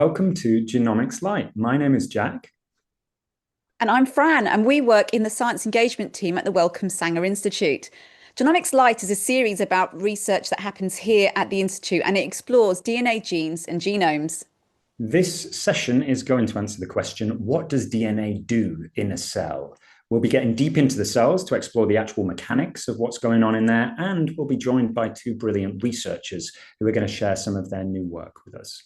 Welcome to Genomics Lite. My name is Jack. And I'm Fran, and we work in the science engagement team at the Wellcome Sanger Institute. Genomics Lite is a series about research that happens here at the Institute, and it explores DNA genes and genomes. This session is going to answer the question, what does DNA do in a cell? We'll be getting deep into the cells to explore the actual mechanics of what's going on in there, and we'll be joined by two brilliant researchers who are going to share some of their new work with us.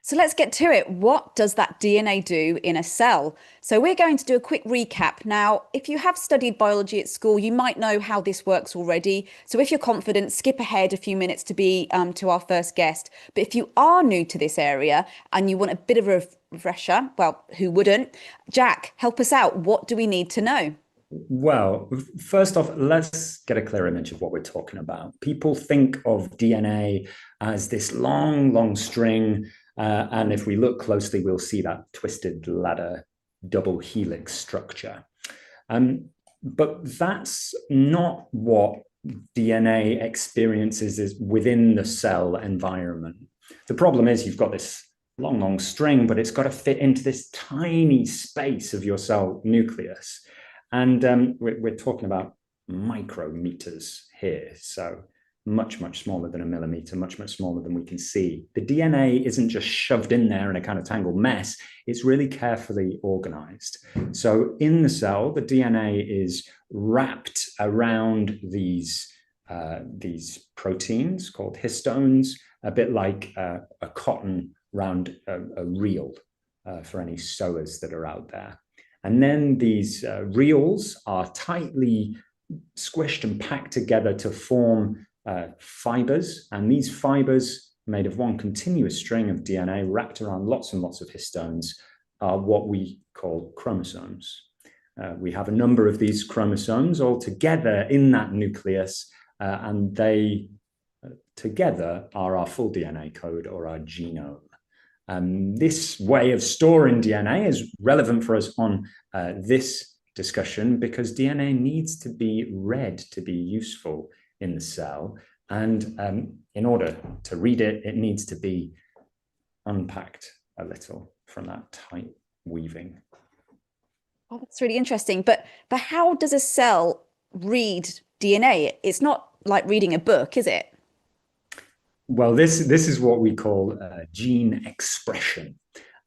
So let's get to it. What does that DNA do in a cell? So we're going to do a quick recap. Now, if you have studied biology at school, you might know how this works already. So if you're confident, skip ahead a few minutes to our first guest. But if you are new to this area and you want a bit of a refresher, well, who wouldn't? Jack, help us out. What do we need to know? Well, first off, let's get a clear image of what we're talking about. People think of DNA as this long, long string. And if we look closely, we'll see that twisted ladder double helix structure. But that's not what DNA experiences is within the cell environment. The problem is you've got this long, long string, but it's got to fit into this tiny space of your cell nucleus. And we're talking about micrometers here. So much, much smaller than a millimeter, much, much smaller than we can see. The DNA isn't just shoved in there in a kind of tangled mess. It's really carefully organized. So in the cell, the DNA is wrapped around these proteins called histones, a bit like a cotton around a reel for any sewers that are out there. And then these reels are tightly squished and packed together to form fibers, and these fibers, made of one continuous string of DNA wrapped around lots and lots of histones, are what we call chromosomes. We have a number of these chromosomes all together in that nucleus, and they together are our full DNA code or our genome. This way of storing DNA is relevant for us on this discussion because DNA needs to be read to be useful in the cell. And in order to read it, it needs to be unpacked a little from that tight weaving. Oh, that's really interesting. But how does a cell read DNA? It's not like reading a book, is it? Well, this is what we call gene expression.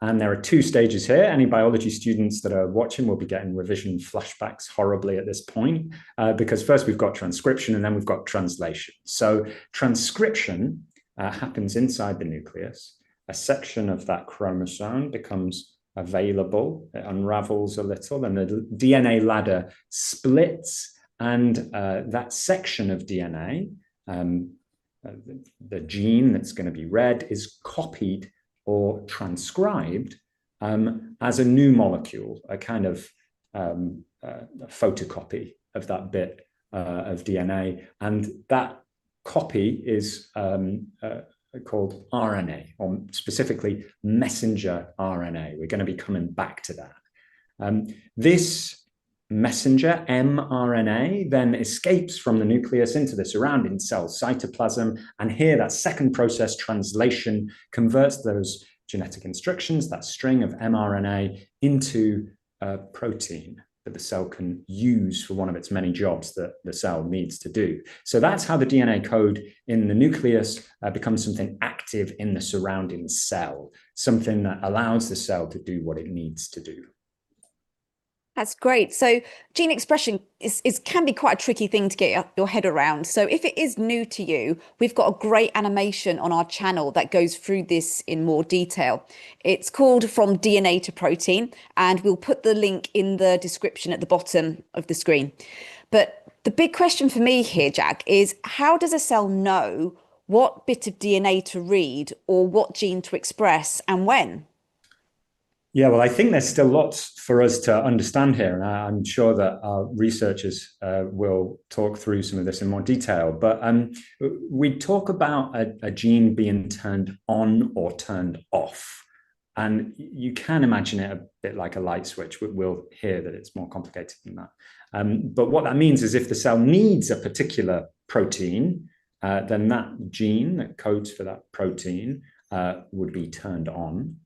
And there are two stages here. Any biology students that are watching will be getting revision flashbacks horribly at this point, because first we've got transcription and then we've got translation. So transcription happens inside the nucleus. A section of that chromosome becomes available. It unravels a little and the DNA ladder splits, and that section of DNA, the gene that's going to be read, is copied or transcribed as a new molecule, a kind of a photocopy of that bit of DNA. And that copy is called RNA, or specifically messenger RNA. We're going to be coming back to that. This messenger mRNA then escapes from the nucleus into the surrounding cell cytoplasm. And here that second process, translation, converts those genetic instructions, that string of mRNA, into a protein that the cell can use for one of its many jobs that the cell needs to do. So that's how the DNA code in the nucleus becomes something active in the surrounding cell, something that allows the cell to do what it needs to do. That's great. So gene expression can be quite a tricky thing to get your head around. So if it is new to you, we've got a great animation on our channel that goes through this in more detail. It's called From DNA to Protein, and we'll put the link in the description at the bottom of the screen. But the big question for me here, Jack, is how does a cell know what bit of DNA to read or what gene to express and when? Yeah, well, I think there's still lots for us to understand here, and I'm sure that our researchers will talk through some of this in more detail. But we talk about a gene being turned on or turned off, and you can imagine it a bit like a light switch. We'll hear that it's more complicated than that. But what that means is if the cell needs a particular protein, then that gene that codes for that protein would be turned on.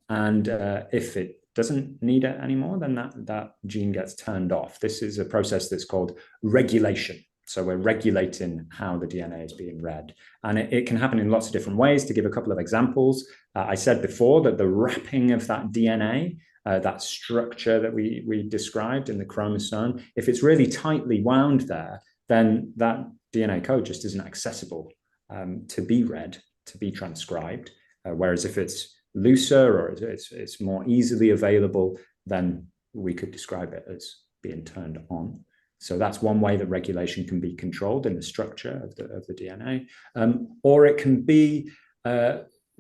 And if it doesn't need it anymore, then that gene gets turned off. This is a process that's called regulation. So we're regulating how the DNA is being read. And it can happen in lots of different ways. To give a couple of examples, I said before that the wrapping of that DNA, that structure that we described in the chromosome, if it's really tightly wound there, then that DNA code just isn't accessible to be read, to be transcribed. Whereas if it's looser or it's more easily available, then we could describe it as being turned on. So that's one way that regulation can be controlled in the structure of the DNA. Or it can be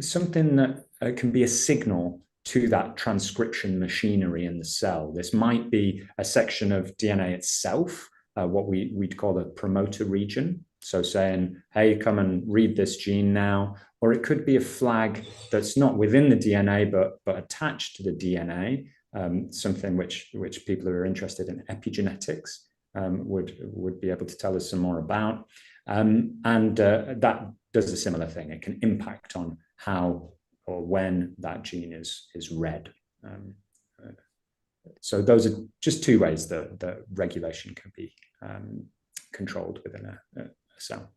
something that can be a signal to that transcription machinery in the cell. This might be a section of DNA itself, what we'd call a promoter region. So saying, hey, come and read this gene now. Or it could be a flag that's not within the DNA, but attached to the DNA, something which people who are interested in epigenetics would be able to tell us some more about. That does a similar thing. It can impact on how or when that gene is read. So those are just two ways that regulation can be controlled within a cell.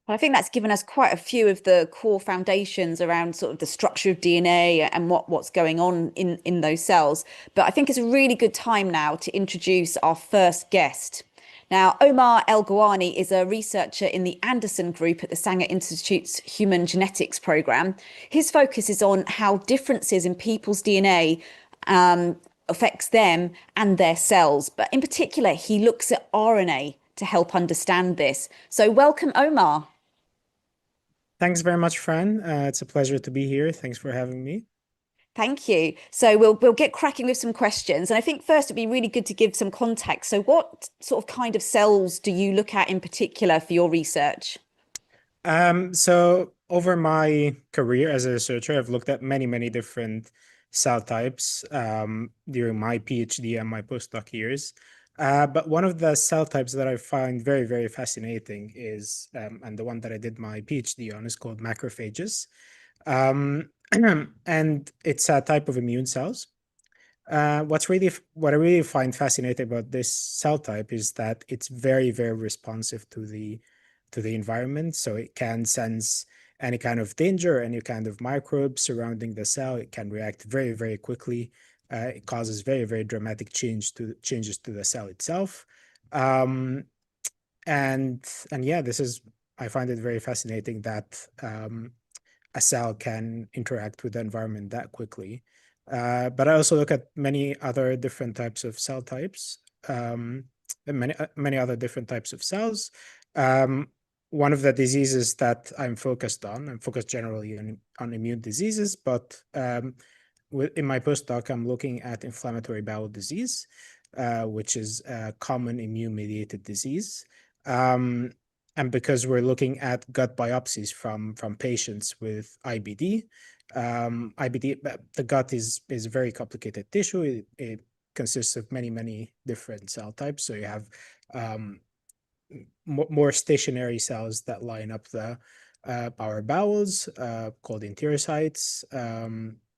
I think that's given us quite a few of the core foundations around sort of the structure of DNA and what's going on in those cells. But I think it's a really good time now to introduce our first guest. Now, Omar El-Gawani is a researcher in the Anderson Group at the Sanger Institute's Human Genetics Program. His focus is on how differences in people's DNA affects them and their cells. But in particular, he looks at RNA to help understand this. So welcome, Omar. Thanks very much, Fran. It's a pleasure to be here. Thanks for having me. Thank you. So we'll get cracking with some questions. And I think first it'd be really good to give some context. So what sort of kind of cells do you look at in particular for your research? So over my career as a researcher, I've looked at many different cell types during my PhD and my postdoc years. But one of the cell types that I find very fascinating is, and the one that I did my PhD on, is called macrophages. And it's a type of immune cells. What I really find fascinating about this cell type is that it's very responsive to the environment. So it can sense any kind of danger, any kind of microbes surrounding the cell. It can react very quickly. It causes very dramatic changes to the cell itself. And yeah, I find it very fascinating that a cell can interact with the environment that quickly. But I also look at many other different types of cell types, many other different types of cells. One of the diseases that I'm focused generally on immune diseases, but in my postdoc, I'm looking at inflammatory bowel disease, which is a common immune-mediated disease. And because we're looking at gut biopsies from patients with IBD, the gut is a very complicated tissue. It consists of many different cell types. So you have more stationary cells that line up our bowels, called enterocytes.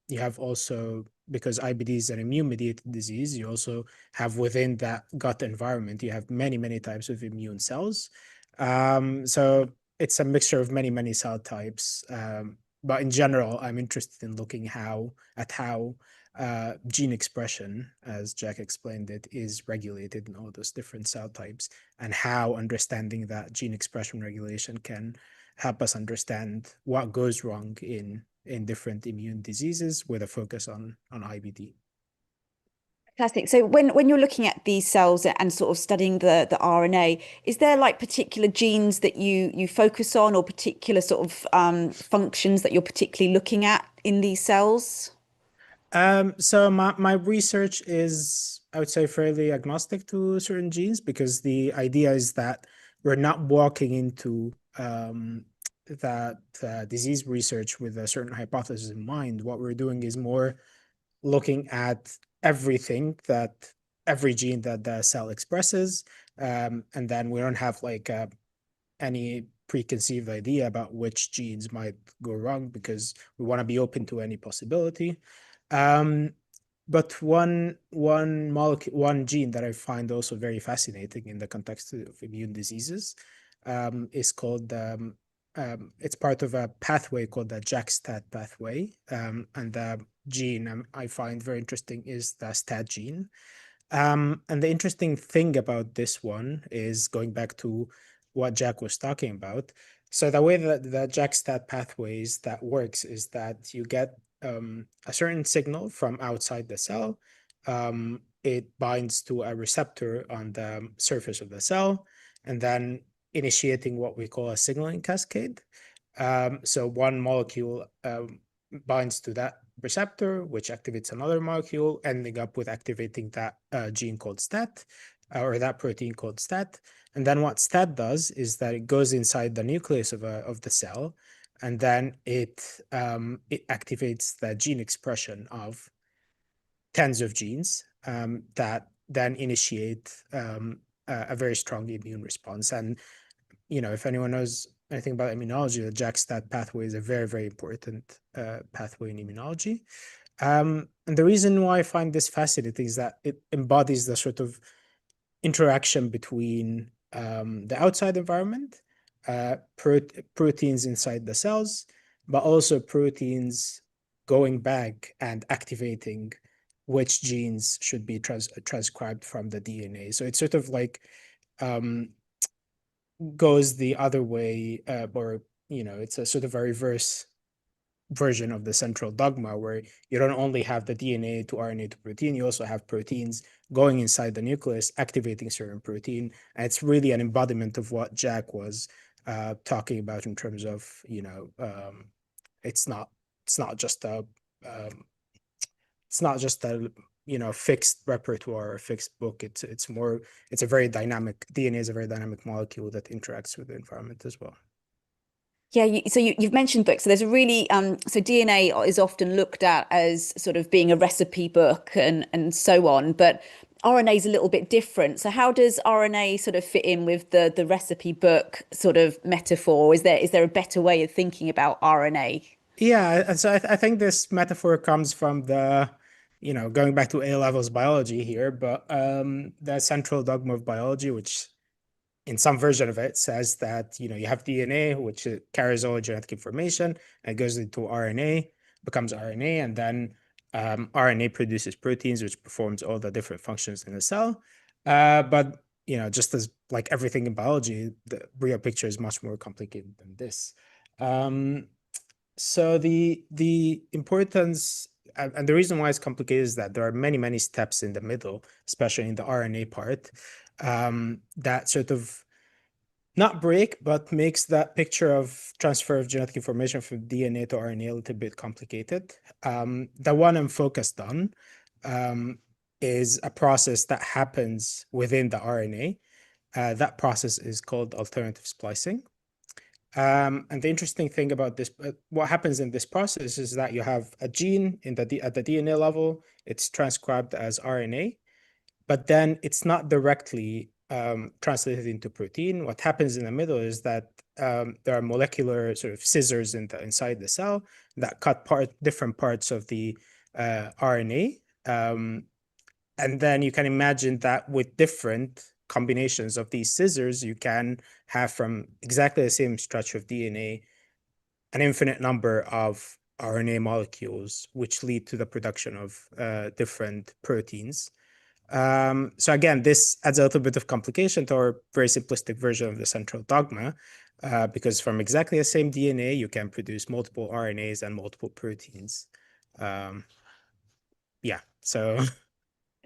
You have also, because IBD is an immune-mediated disease, you also have within that gut environment, you have many types of immune cells. So it's a mixture of many cell types. But in general, I'm interested in looking at how gene expression, as Jack explained it, is regulated in all those different cell types, and how understanding that gene expression regulation can help us understand what goes wrong in different immune diseases with a focus on IBD. Fantastic. So when you're looking at these cells and sort of studying the RNA, is there like particular genes that you focus on, or particular sort of functions that you're particularly looking at in these cells? So my research is, I would say, fairly agnostic to certain genes, because the idea is that we're not walking into that disease research with a certain hypothesis in mind. What we're doing is more looking at every gene that the cell expresses, and then we don't have like any preconceived idea about which genes might go wrong, because we want to be open to any possibility. But one gene that I find also very fascinating in the context of immune diseases is called it's part of a pathway called the JAK-STAT pathway, and the gene I find very interesting is the STAT gene. And the interesting thing about this one is going back to what Jack was talking about. So the way that the JAK-STAT pathways that works is that you get a certain signal from outside the cell. It binds to a receptor on the surface of the cell, and then initiating what we call a signaling cascade. So one molecule binds to that receptor, which activates another molecule, ending up with activating that gene called STAT, or that protein called STAT. And then what STAT does is that it goes inside the nucleus of the cell, and then it activates the gene expression of tens of genes that then initiate a very strong immune response. And if anyone knows anything about immunology, the JAK-STAT pathway is a very, very important pathway in immunology. And the reason why I find this fascinating is that it embodies the sort of interaction between the outside environment, proteins inside the cells, but also proteins going back and activating which genes should be transcribed from the DNA. So it's sort of like goes the other way, or it's a sort of a reverse version of the central dogma, where you don't only have the DNA to RNA to protein, you also have proteins going inside the nucleus, activating certain protein. And it's really an embodiment of what Jack was talking about in terms of, it's not just a fixed repertoire or fixed book. It's a very dynamic, DNA is a very dynamic molecule that interacts with the environment as well. Yeah, so you've mentioned books. So there's a really so DNA is often looked at as sort of being a recipe book and so on, but RNA is a little bit different. So how does RNA sort of fit in with the recipe book sort of metaphor? Is there a better way of thinking about RNA? Yeah, so I think this metaphor comes from the, going back to A levels biology here, but the central dogma of biology, which in some version of it says that, you have DNA, which carries all genetic information, and it goes into RNA, becomes RNA, and then RNA produces proteins, which performs all the different functions in the cell. But, just as like everything in biology, the real picture is much more complicated than this. So the importance and the reason why it's complicated is that there are many, many steps in the middle, especially in the RNA part, that sort of not break, but makes that picture of transfer of genetic information from DNA to RNA a little bit complicated. The one I'm focused on is a process that happens within the RNA. That process is called alternative splicing. And the interesting thing about this, what happens in this process is that you have a gene at the DNA level, it's transcribed as RNA, but then it's not directly translated into protein. What happens in the middle is that there are molecular sort of scissors inside the cell that cut different parts of the RNA. And then you can imagine that with different combinations of these scissors, you can have from exactly the same stretch of DNA an infinite number of RNA molecules, which lead to the production of different proteins. So again, this adds a little bit of complication to our very simplistic version of the central dogma, because from exactly the same DNA, you can produce multiple RNAs and multiple proteins. Yeah, so...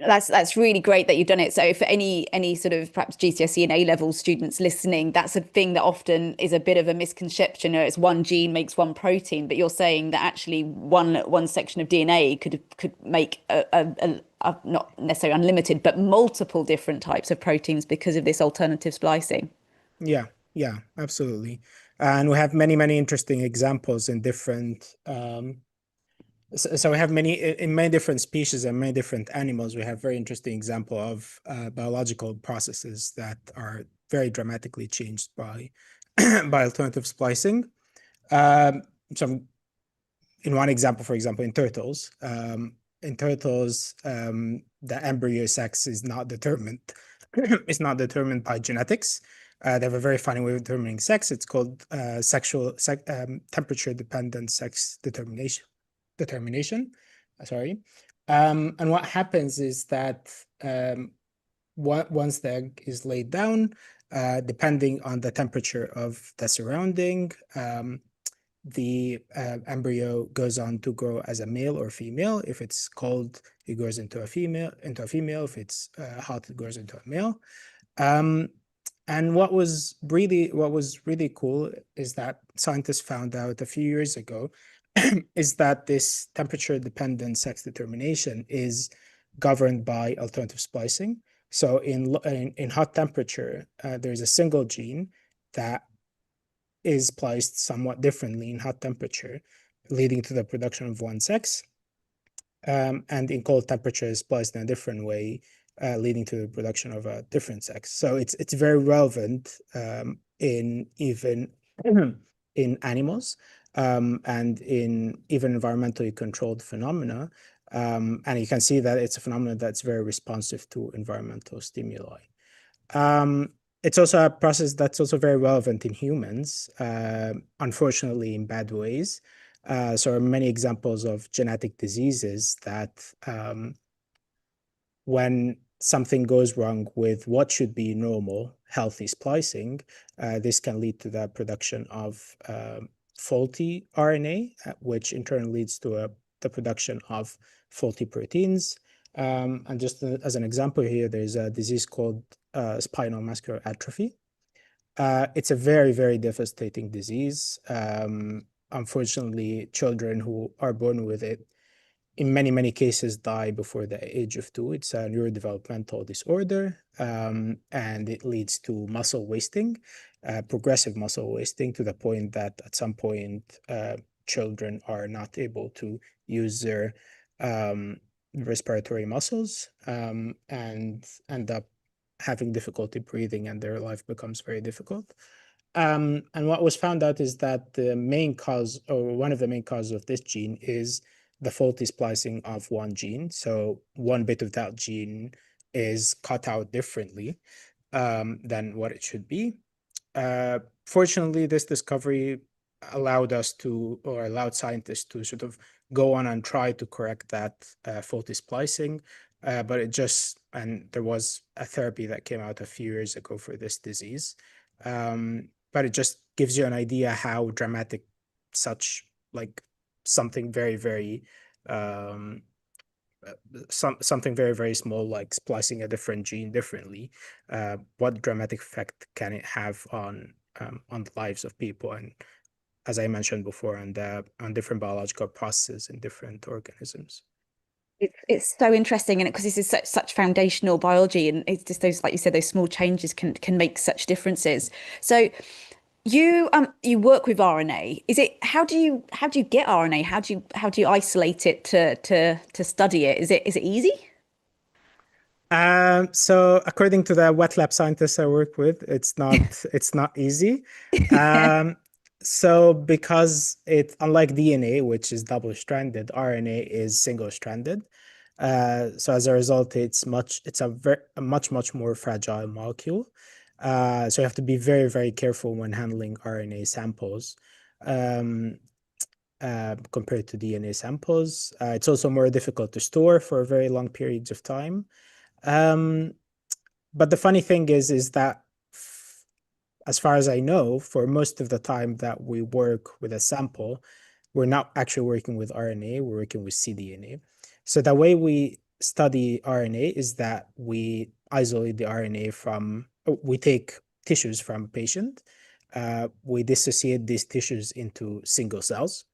That's really great that you've done it. So for any sort of perhaps GCSE and A-level students listening, that's a thing that often is a bit of a misconception. It's one gene makes one protein, but you're saying that actually one section of DNA could make a not necessarily unlimited, but multiple different types of proteins because of this alternative splicing. Yeah, absolutely. And we have many, many interesting examples in different so we have in many different species and many different animals. We have very interesting example of biological processes that are very dramatically changed by by alternative splicing. So in one example, for example, in turtles, the embryo sex is not determined. It's not determined by genetics. They have a very funny way of determining sex. It's called temperature-dependent sex determination. Sorry. And what happens is that once the egg is laid down, depending on the temperature of the surrounding, the embryo goes on to grow as a male or female. If it's cold, it grows into a female. If it's hot, it grows into a male. And what was really cool is that scientists found out a few years ago is that this temperature-dependent sex determination is governed by alternative splicing. So in hot temperature, there's a single gene that is spliced somewhat differently in hot temperature, leading to the production of one sex. And in cold temperature is spliced in a different way, leading to the production of a different sex. So it's very relevant in even in animals and in even environmentally controlled phenomena. And you can see that it's a phenomenon that's very responsive to environmental stimuli. It's also a process that's also very relevant in humans, unfortunately in bad ways. So there are many examples of genetic diseases that when something goes wrong with what should be normal, healthy splicing, this can lead to the production of faulty RNA, which in turn leads to the production of faulty proteins. And just as an example here, there's a disease called spinal muscular atrophy. It's a very, very devastating disease. Unfortunately, children who are born with it, in many, many cases, die before the age of 2. It's a neurodevelopmental disorder, and it leads to muscle wasting, progressive muscle wasting, to the point that at some point, children are not able to use their respiratory muscles and end up having difficulty breathing, and their life becomes very difficult. And what was found out is that the main cause, or one of the main causes of this gene, is the faulty splicing of one gene. So one bit of that gene is cut out differently than what it should be. Fortunately, this discovery allowed scientists to sort of go on and try to correct that faulty splicing. But there was a therapy that came out a few years ago for this disease. But it just gives you an idea how dramatic something very, very something very, very small, like splicing a different gene differently, what dramatic effect can it have on the lives of people, and as I mentioned before, on different biological processes in different organisms. It's so interesting, and because this is such foundational biology, and it's just those, like you said, those small changes can make such differences. So you work with RNA. How do you get RNA? How do you isolate it to study it? Is it easy? So according to the wet lab scientists I work with, it's not easy. So because unlike DNA, which is double-stranded, RNA is single-stranded. So as a result, it's a much more fragile molecule. So you have to be very, very careful when handling RNA samples compared to DNA samples. It's also more difficult to store for very long periods of time. But the funny thing is that as far as I know, for most of the time that we work with a sample, we're not actually working with RNA, we're working with cDNA. So the way we study RNA is that we isolate the RNA we take tissues from a patient, we dissociate these tissues into single cells.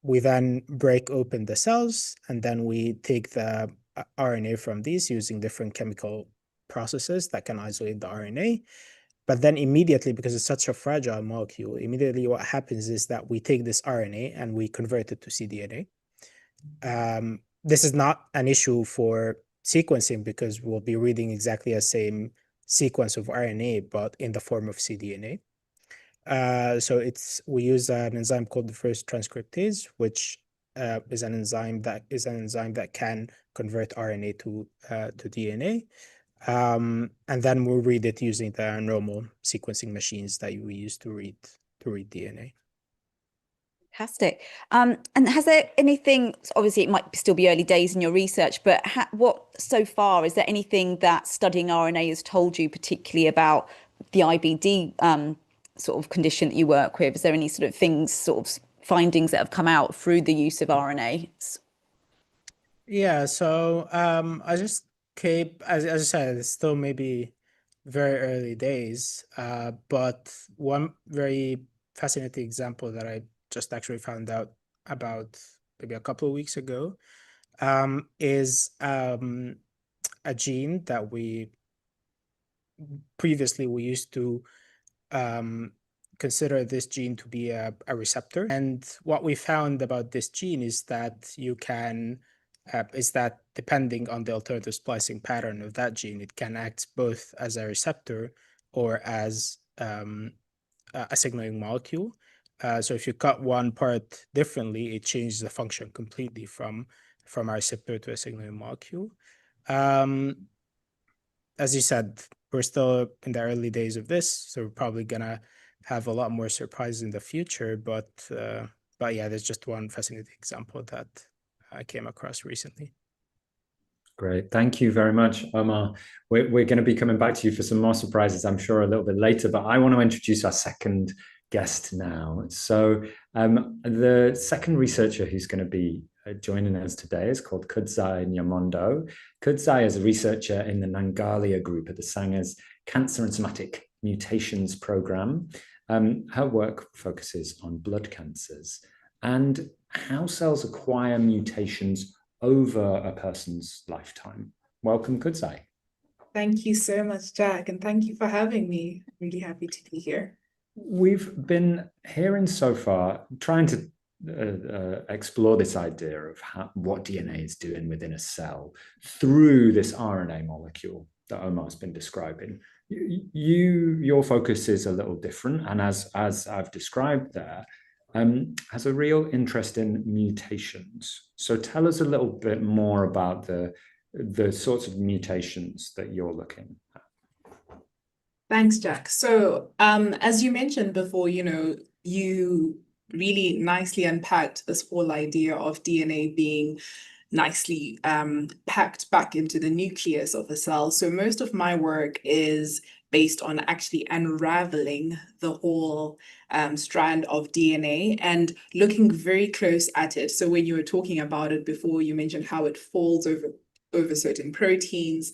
We then break open the cells, and then we take the RNA from these using different chemical processes that can isolate the RNA. But then immediately, because it's such a fragile molecule, immediately what happens is that we take this RNA and we convert it to cDNA. This is not an issue for sequencing because we'll be reading exactly the same sequence of RNA, but in the form of cDNA. So we use an enzyme called the first transcriptase, which is an enzyme that can convert RNA to DNA. And then we'll read it using the normal sequencing machines that we use to read DNA. Fantastic. And has there anything, obviously it might still be early days in your research, but what so far, is there anything that studying RNA has told you particularly about the IBD sort of condition that you work with? Is there any sort of things, sort of findings that have come out through the use of RNA? Yeah, so I just keep, as I said, it's still maybe very early days, but one very fascinating example that I just actually found out about maybe a couple of weeks ago is a gene that we previously used to consider this gene to be a receptor. And what we found about this gene is that depending on the alternative splicing pattern of that gene, it can act both as a receptor or as a signaling molecule. So if you cut one part differently, it changes the function completely from a receptor to a signaling molecule. As you said, we're still in the early days of this, so we're probably gonna have a lot more surprises in the future. But yeah, there's just one fascinating example that I came across recently. Great. Thank you very much, Omar. We're going to be coming back to you for some more surprises, I'm sure, a little bit later, but I want to introduce our second guest now. So the second researcher who's going to be joining us today is called Kudzai Nyamondo. Kudzai is a researcher in the Nangalia group at the Sanger's Cancer and Somatic Mutations program. Her work focuses on blood cancers and how cells acquire mutations over a person's lifetime. Welcome, Kudzai. Thank you so much, Jack, and thank you for having me. I'm really happy to be here. We've been hearing so far, trying to explore this idea of what DNA is doing within a cell through this RNA molecule that Omar's been describing. Your focus is a little different, and as I've described there, has a real interest in mutations. So tell us a little bit more about the sorts of mutations that you're looking at. Thanks, Jack. So as you mentioned before, you really nicely unpacked this whole idea of DNA being nicely packed back into the nucleus of a cell. So most of my work is based on actually unraveling the whole strand of DNA and looking very close at it. So when you were talking about it before, you mentioned how it folds over certain proteins,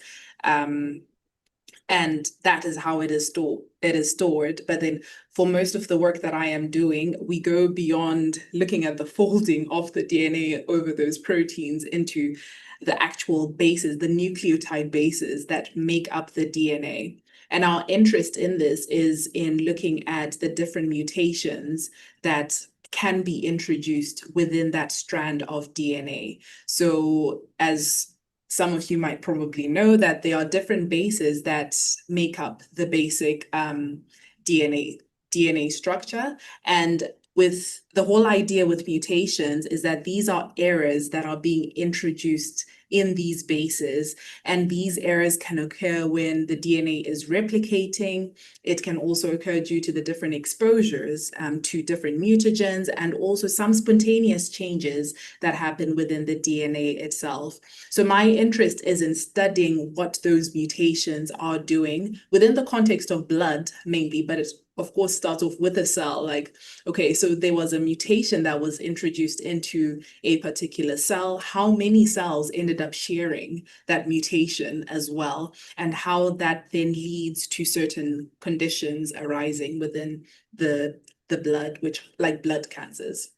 and that is how it is stored. But then for most of the work that I am doing, we go beyond looking at the folding of the DNA over those proteins into the actual bases, the nucleotide bases that make up the DNA. And our interest in this is in looking at the different mutations that can be introduced within that strand of DNA. So as some of you might probably know, that there are different bases that make up the basic DNA structure. And with the whole idea with mutations is that these are errors that are being introduced in these bases. And these errors can occur when the DNA is replicating. It can also occur due to the different exposures to different mutagens, and also some spontaneous changes that happen within the DNA itself. So my interest is in studying what those mutations are doing within the context of blood mainly, but it's of course starts off with a cell. Like, okay, so there was a mutation that was introduced into a particular cell. How many cells ended up sharing that mutation as well, and how that then leads to certain conditions arising within the blood, which like blood cancers.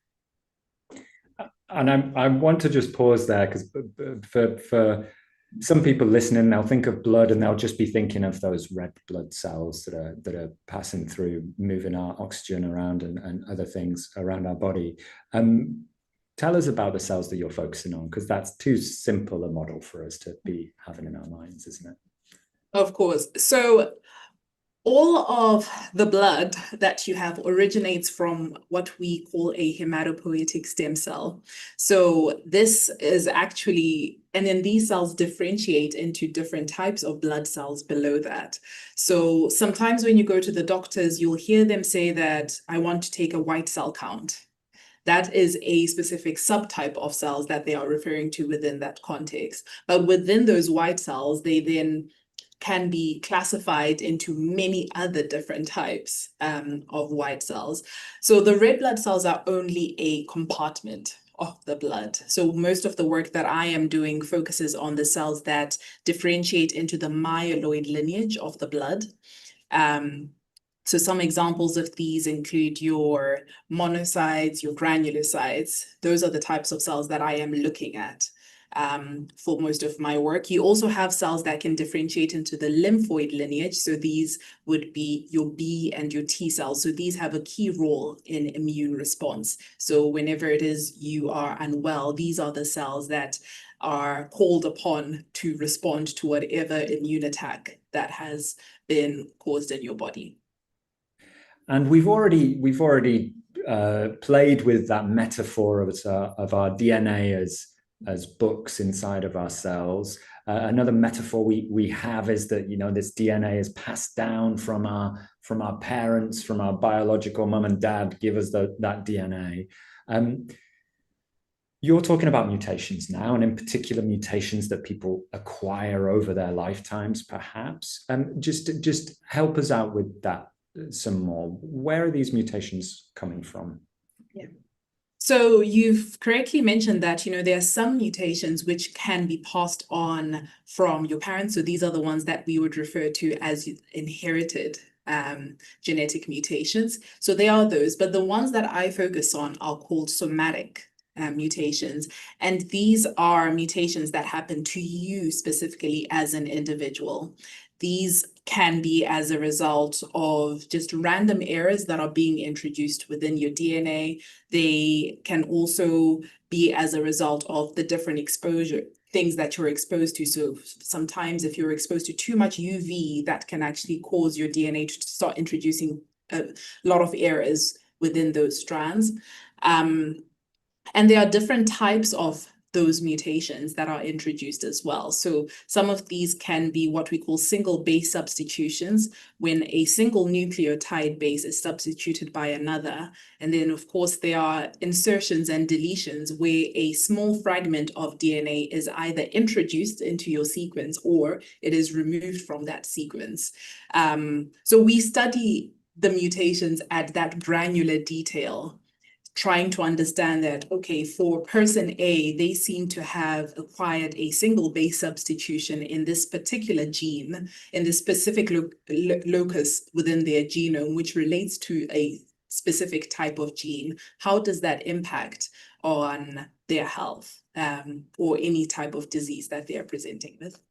And I want to just pause there because for some people listening, they'll think of blood and they'll just be thinking of those red blood cells that are passing through, moving our oxygen around and other things around our body. Tell us about the cells that you're focusing on, because that's too simple a model for us to be having in our minds, isn't it? Of course. So All of the blood that you have originates from what we call a hematopoietic stem cell. So this is actually, and then these cells differentiate into different types of blood cells below that. So sometimes when you go to the doctors, you'll hear them say that I want to take a white cell count. That is a specific subtype of cells that they are referring to within that context. But within those white cells, they then can be classified into many other different types of white cells. So the red blood cells are only a compartment of the blood. So most of the work that I am doing focuses on the cells that differentiate into the myeloid lineage of the blood. So some examples of these include your monocytes, your granulocytes. Those are the types of cells that I am looking at for most of my work. You also have cells that can differentiate into the lymphoid lineage. So these would be your B and your T cells. So these have a key role in immune response. So whenever it is you are unwell, these are the cells that are called upon to respond to whatever immune attack that has been caused in your body. And we've already played with that metaphor of our DNA as books inside of our cells. Another metaphor we have is that, you know, this DNA is passed down from our parents, from our biological mum and dad give us that DNA. You're talking about mutations now, and in particular mutations that people acquire over their lifetimes, perhaps. Just help us out with that some more. Where are these mutations coming from? Yeah. So you've correctly mentioned that, you know, there are some mutations which can be passed on from your parents. So these are the ones that we would refer to as inherited genetic mutations. So they are those, but the ones that I focus on are called somatic mutations. And these are mutations that happen to you specifically as an individual. These can be as a result of just random errors that are being introduced within your DNA. They can also be as a result of the different exposure, things that you're exposed to. So sometimes if you're exposed to too much UV, that can actually cause your DNA to start introducing a lot of errors within those strands. And there are different types of those mutations that are introduced as well. So some of these can be what we call single base substitutions, when a single nucleotide base is substituted by another. And then, of course, there are insertions and deletions where a small fragment of DNA is either introduced into your sequence or it is removed from that sequence. So we study the mutations at that granular detail, trying to understand that, okay, for person A, they seem to have acquired a single base substitution in this particular gene, in this specific locus within their genome, which relates to a specific type of gene. How does that impact on their health or any type of disease that they are presenting with?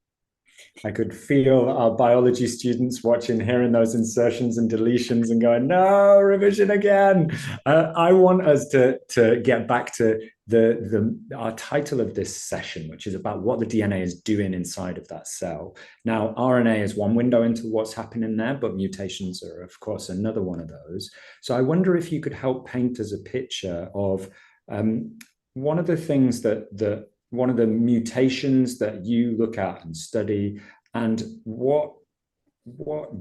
I could feel our biology students watching, hearing those insertions and deletions and going, no, revision again. I want us to get back to our title of this session, which is about what the DNA is doing inside of that cell. Now, RNA is one window into what's happening there, but mutations are, of course, another one of those. So I wonder if you could help paint us a picture of one of the things one of the mutations that you look at and study, and what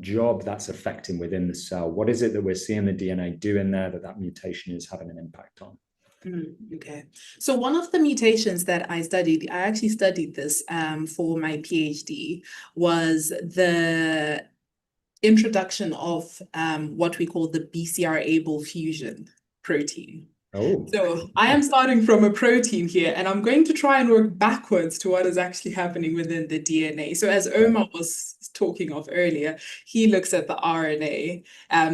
job that's affecting within the cell. What is it that we're seeing the DNA doing there that mutation is having an impact on? Okay. So one of the mutations that I actually studied this for my PhD, was the introduction of what we call the BCR-ABL fusion protein. Oh. So I am starting from a protein here, and I'm going to try and work backwards to what is actually happening within the DNA. So as Omar was talking of earlier, he looks at the RNA.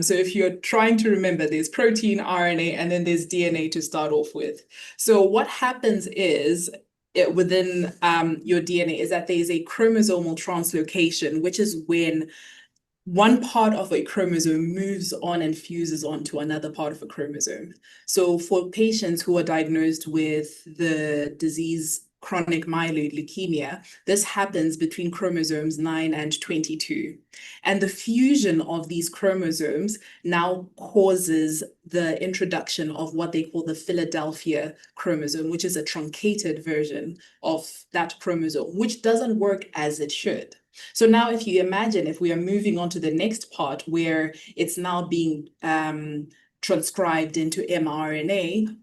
So if you're trying to remember, there's protein, RNA, and then there's DNA to start off with. So what happens is, within your DNA is that there's a chromosomal translocation, which is when one part of a chromosome moves on and fuses onto another part of a chromosome. So for patients who are diagnosed with the disease chronic myeloid leukemia, this happens between chromosomes 9 and 22. And the fusion of these chromosomes now causes the introduction of what they call the Philadelphia chromosome, which is a truncated version of that chromosome, which doesn't work as it should. So now if you imagine, if we are moving on to the next part where it's now being transcribed into mRNA,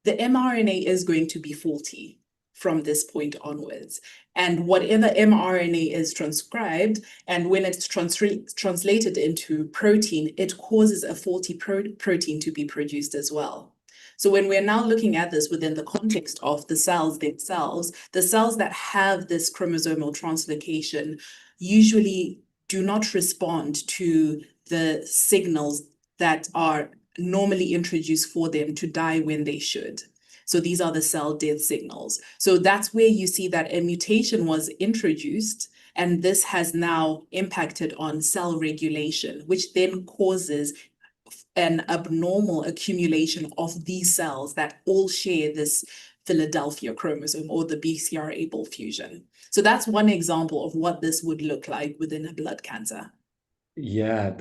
the mRNA is going to be faulty from this point onwards. And whatever mRNA is transcribed, and when it's translated into protein, it causes a faulty protein to be produced as well. So when we're now looking at this within the context of the cells themselves, the cells that have this chromosomal translocation usually do not respond to the signals that are normally introduced for them to die when they should. So these are the cell death signals. So that's where you see that a mutation was introduced, and this has now impacted on cell regulation, which then causes an abnormal accumulation of these cells that all share this Philadelphia chromosome or the BCR-ABL fusion. So that's one example of what this would look like within a blood cancer. Yeah,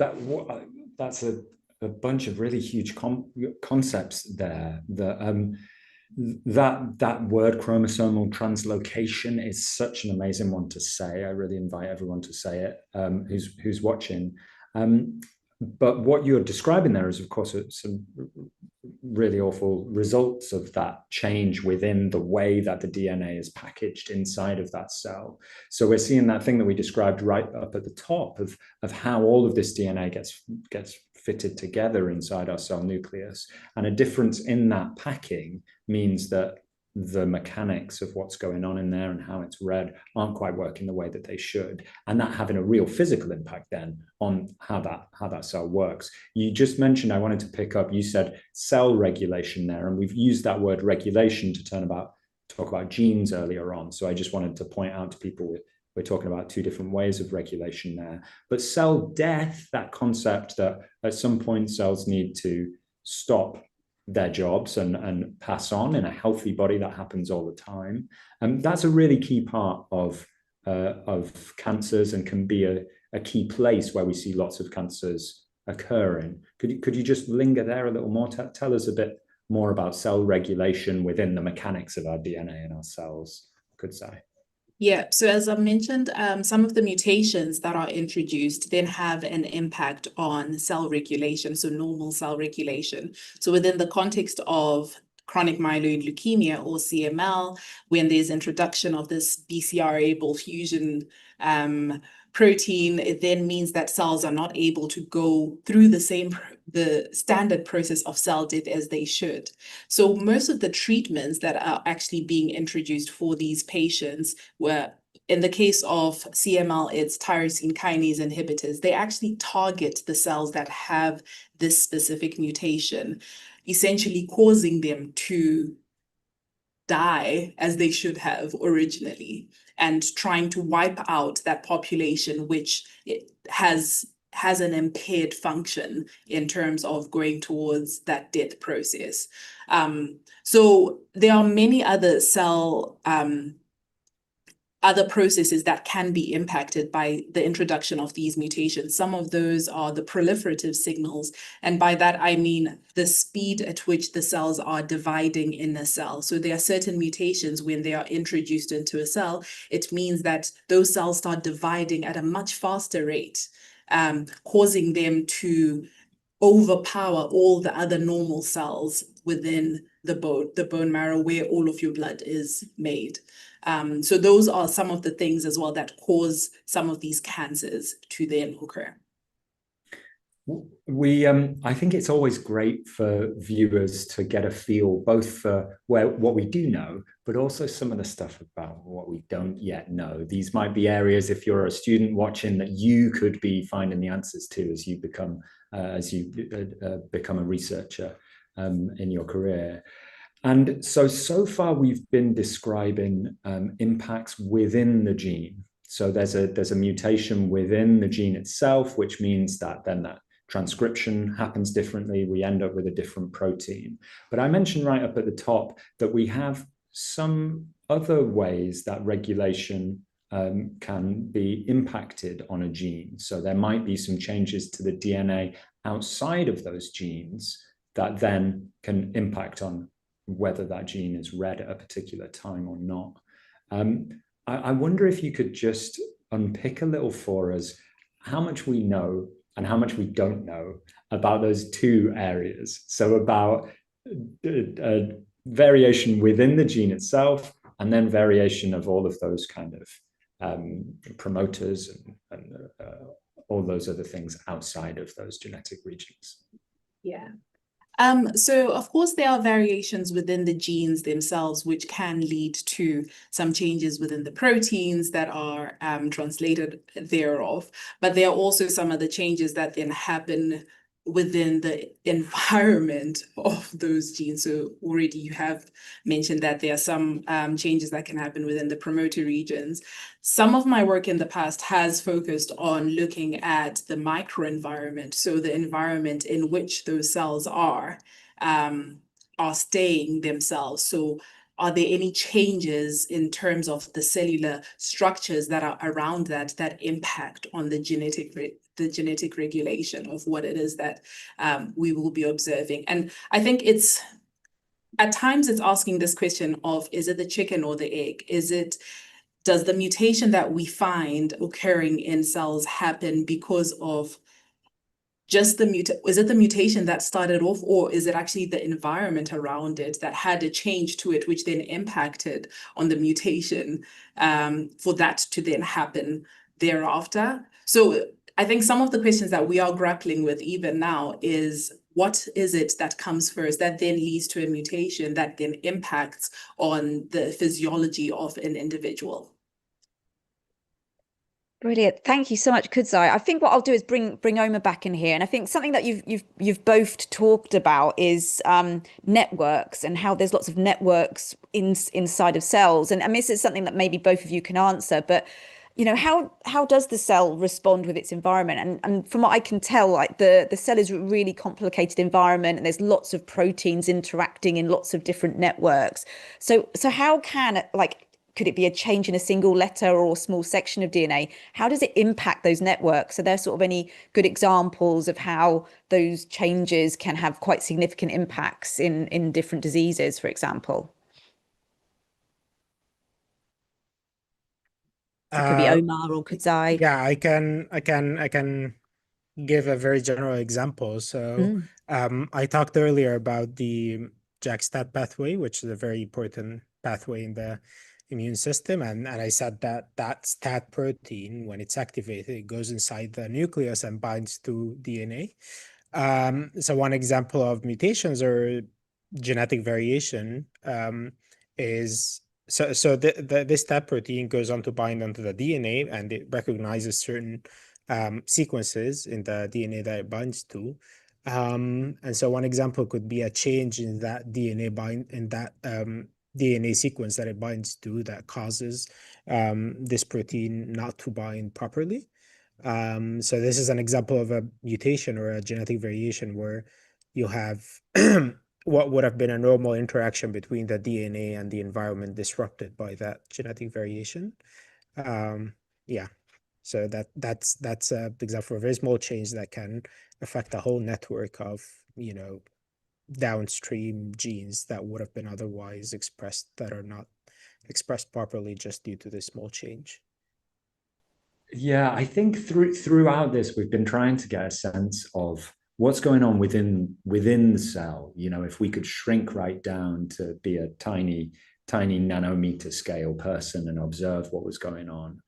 that's a bunch of really huge concepts there. That word chromosomal translocation is such an amazing one to say. I really invite everyone to say it who's watching. But what you're describing there is, of course, some really awful results of that change within the way that the DNA is packaged inside of that cell. So we're seeing that thing that we described right up at the top of how all of this DNA gets fitted together inside our cell nucleus. And a difference in that packing means that the mechanics of what's going on in there and how it's read aren't quite working the way that they should, and that having a real physical impact then on how that cell works. You just mentioned, I wanted to pick up, you said cell regulation there, and we've used that word regulation to talk about genes earlier on. So I just wanted to point out to people we're talking about two different ways of regulation there. But cell death, that concept that at some point cells need to stop their jobs and pass on in a healthy body, that happens all the time. And that's a really key part of cancers, and can be a key place where we see lots of cancers occurring. Could you just linger there a little more? Tell us a bit more about cell regulation within the mechanics of our DNA and our cells, I could say. Yeah, so as I mentioned, some of the mutations that are introduced then have an impact on cell regulation, so normal cell regulation. So within the context of chronic myeloid leukemia, or CML, when there's introduction of this BCR-ABL fusion protein, it then means that cells are not able to go through the standard process of cell death as they should. So most of the treatments that are actually being introduced for these patients were, in the case of CML, it's tyrosine kinase inhibitors. They actually target the cells that have this specific mutation, essentially causing them to die as they should have originally, and trying to wipe out that population which has an impaired function in terms of going towards that death process. So there are many other other processes that can be impacted by the introduction of these mutations. Some of those are the proliferative signals. And by that, I mean the speed at which the cells are dividing in the cell. So there are certain mutations when they are introduced into a cell, it means that those cells start dividing at a much faster rate, causing them to overpower all the other normal cells within the bone marrow where all of your blood is made. So those are some of the things as well that cause some of these cancers to then occur. I think it's always great for viewers to get a feel both for what we do know, but also some of the stuff about what we don't yet know. These might be areas, if you're a student watching, that you could be finding the answers to as you become a researcher in your career. And so far we've been describing impacts within the gene. So there's a mutation within the gene itself, which means that then that transcription happens differently. We end up with a different protein. But I mentioned right up at the top that we have some other ways that regulation can be impacted on a gene. So there might be some changes to the DNA outside of those genes that then can impact on whether that gene is read at a particular time or not. I wonder if you could just unpick a little for us how much we know and how much we don't know about those two areas. So about variation within the gene itself, and then variation of all of those kind of promoters and all those other things outside of those genetic regions. Yeah. So of course there are variations within the genes themselves, which can lead to some changes within the proteins that are translated thereof. But there are also some of the changes that then happen within the environment of those genes. So already you have mentioned that there are some changes that can happen within the promoter regions. Some of my work in the past has focused on looking at the microenvironment, so the environment in which those cells are staying themselves. So are there any changes in terms of the cellular structures that are around that impact on the genetic regulation of what it is that we will be observing? And I think at times it's asking this question of, is it the chicken or the egg? Does the mutation that we find occurring in cells happen because of just is it the mutation that started off, or is it actually the environment around it that had a change to it, which then impacted on the mutation for that to then happen thereafter? So I think some of the questions that we are grappling with even now is, what is it that comes first that then leads to a mutation that then impacts on the physiology of an individual? Brilliant. Thank you so much, Kudzai. I think what I'll do is bring Oma back in here. And I think something that you've both talked about is networks, and how there's lots of networks inside of cells. And this is something that maybe both of you can answer, but how does the cell respond with its environment? And from what I can tell, like the cell is a really complicated environment, and there's lots of proteins interacting in lots of different networks. So how can could it be a change in a single letter or a small section of DNA? How does it impact those networks? Are there sort of any good examples of how those changes can have quite significant impacts in different diseases, for example? So it could be Omar or Kudzai. Yeah, I can give a very general example. So I talked earlier about the JAK-STAT pathway, which is a very important pathway in the immune system, and I said that STAT protein, when it's activated, it goes inside the nucleus and binds to DNA. So one example of mutations or genetic variation is this STAT protein goes on to bind onto the DNA, and it recognizes certain sequences in the DNA that it binds to. And so one example could be a change in that DNA sequence that it binds to that causes this protein not to bind properly. So this is an example of a mutation or a genetic variation where you have what would have been a normal interaction between the DNA and the environment disrupted by that genetic variation. Yeah, so that's an example of a very small change that can affect a whole network of downstream genes that would have been otherwise expressed that are not expressed properly just due to this small change. Yeah, I think throughout this, we've been trying to get a sense of what's going on within the cell. If we could shrink right down to be a tiny nanometer scale person and observe what was going on.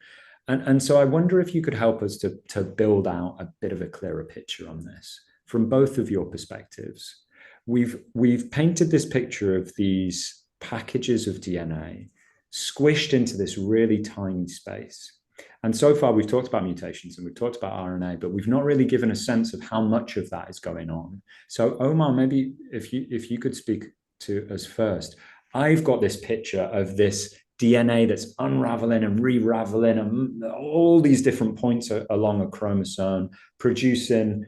And so I wonder if you could help us to build out a bit of a clearer picture on this from both of your perspectives. We've painted this picture of these packages of DNA squished into this really tiny space. And so far, we've talked about mutations and we've talked about RNA, but we've not really given a sense of how much of that is going on. So Omar, maybe if you could speak to us first. I've got this picture of this DNA that's unraveling and re-raveling and all these different points along a chromosome, producing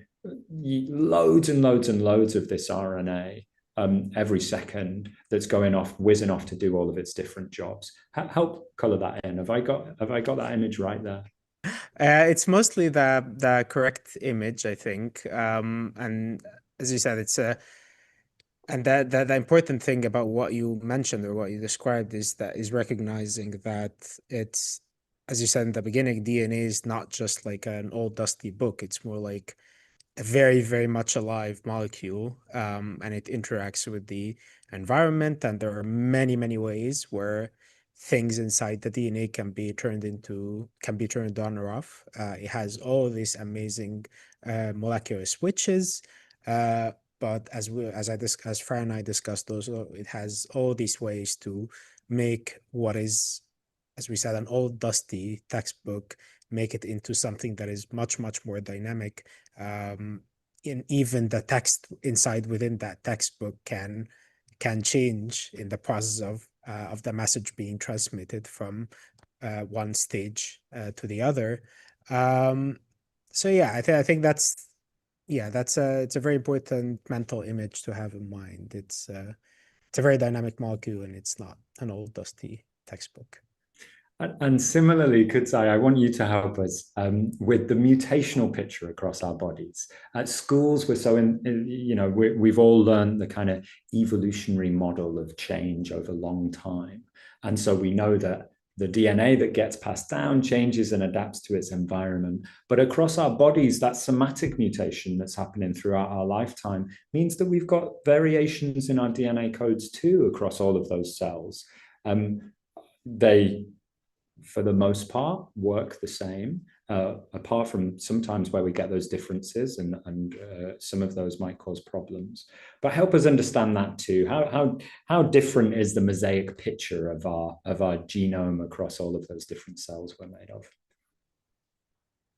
loads and loads and loads of this RNA every second that's whizzing off to do all of its different jobs. Help color that in. Have I got that image right there? It's mostly the correct image, I think. And as you said, it's and the important thing about what you mentioned or what you described is recognizing that it's, as you said in the beginning, DNA is not just like an old dusty book. It's more like a very, very much alive molecule, and it interacts with the environment. And there are many, many ways where things inside the DNA can be turned on or off. It has all these amazing molecular switches. But as Fran and I discussed, also it has all these ways to make what is, as we said, an old dusty textbook, make it into something that is much, much more dynamic. In even the text within that textbook can change in the process of the message being transmitted from one stage to the other. So yeah, I think that's it's a very important mental image to have in mind. It's a very dynamic molecule, and it's not an old dusty textbook. And similarly, Kutsai, I want you to help us with the mutational picture across our bodies. At schools, we've all learned the kind of evolutionary model of change over a long time. And so we know that the DNA that gets passed down changes and adapts to its environment. But across our bodies, that somatic mutation that's happening throughout our lifetime means that we've got variations in our DNA codes too across all of those cells. They, for the most part, work the same, apart from sometimes where we get those differences, and some of those might cause problems. But help us understand that too. How different is the mosaic picture of our genome across all of those different cells we're made of?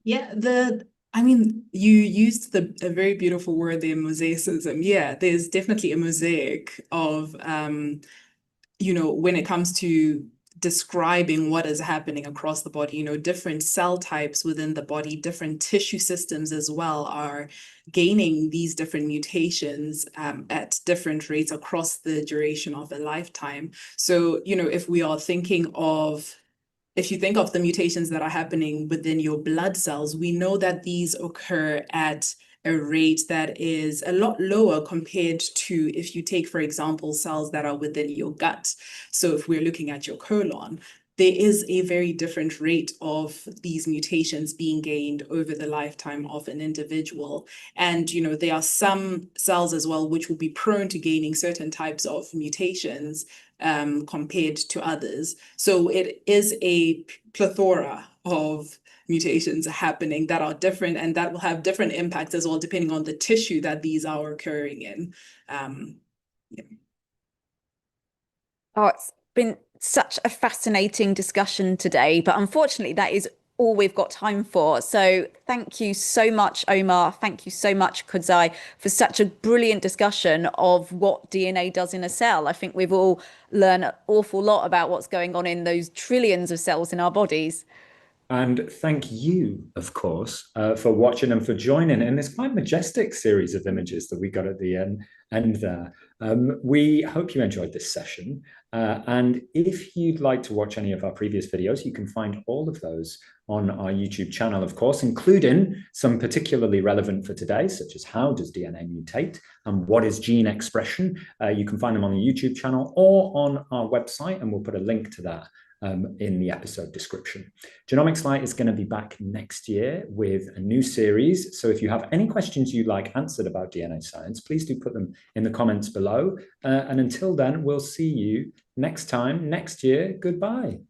Yeah, you used a very beautiful word there, mosaicism. Yeah, there's definitely a mosaic of, when it comes to describing what is happening across the body, different cell types within the body, different tissue systems as well are gaining these different mutations at different rates across the duration of a lifetime. So, if you think of the mutations that are happening within your blood cells, we know that these occur at a rate that is a lot lower compared to if you take, for example, cells that are within your gut. So if we're looking at your colon, there is a very different rate of these mutations being gained over the lifetime of an individual. And, there are some cells as well which will be prone to gaining certain types of mutations compared to others. So it is a plethora of mutations happening that are different, and that will have different impacts as well, depending on the tissue that these are occurring in. Yeah. Oh, it's been such a fascinating discussion today, but unfortunately that is all we've got time for. So thank you so much, Omar. Thank you so much, Kutsai, for such a brilliant discussion of what DNA does in a cell. I think we've all learned an awful lot about what's going on in those trillions of cells in our bodies. And thank you, of course, for watching and for joining in this quite majestic series of images that we got at the end there. We hope you enjoyed this session. And if you'd like to watch any of our previous videos, you can find all of those on our YouTube channel, of course, including some particularly relevant for today, such as how does DNA mutate and what is gene expression. You can find them on the YouTube channel or on our website, and we'll put a link to that in the episode description. Genomics Lite is going to be back next year with a new series. So if you have any questions you'd like answered about DNA science, please do put them in the comments below. And until then, we'll see you next time, next year. Goodbye.